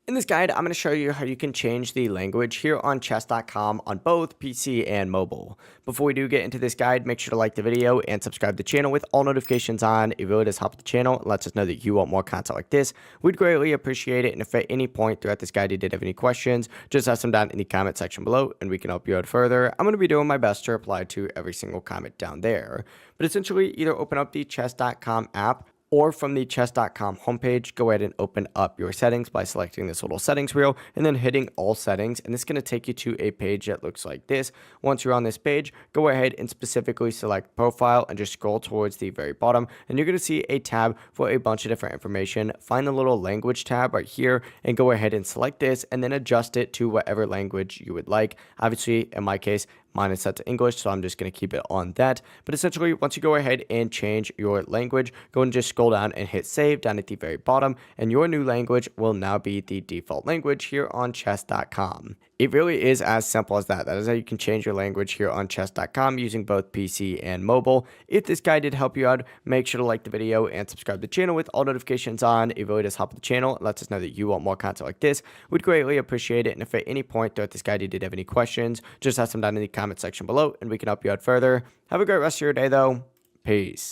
In this guide, I'm going to show you how you can change the language here on chess.com on both PC and mobile. Before we do get into this guide, make sure to like the video and subscribe to the channel with all notifications on. It really does help the channel and lets us know that you want more content like this. We'd greatly appreciate it. And if at any point throughout this guide you did have any questions, just ask them down in the comment section below and we can help you out further. I'm going to be doing my best to reply to every single comment down there. But essentially, either open up the chess.com app, or from the chess.com homepage, go ahead and open up your settings by selecting this little settings wheel and then hitting all settings. And this is going to take you to a page that looks like this. Once you're on this page, go ahead and specifically select profile and just scroll towards the very bottom. And you're going to see a tab for a bunch of different information. Find the little language tab right here and go ahead and select this and then adjust it to whatever language you would like. Obviously, in my case, mine is set to English, so I'm just going to keep it on that. But essentially, once you go ahead and change your language, go and just scroll down and hit save down at the very bottom, and your new language will now be the default language here on chess.com. It really is as simple as that. That is how you can change your language here on chess.com using both PC and mobile. If this guide did help you out, make sure to like the video and subscribe to the channel with all notifications on. It really does help the channel. It lets us know that you want more content like this. We'd greatly appreciate it. And if at any point throughout this guide you did have any questions, just ask them down in the comment section below and we can help you out further. Have a great rest of your day though. Peace.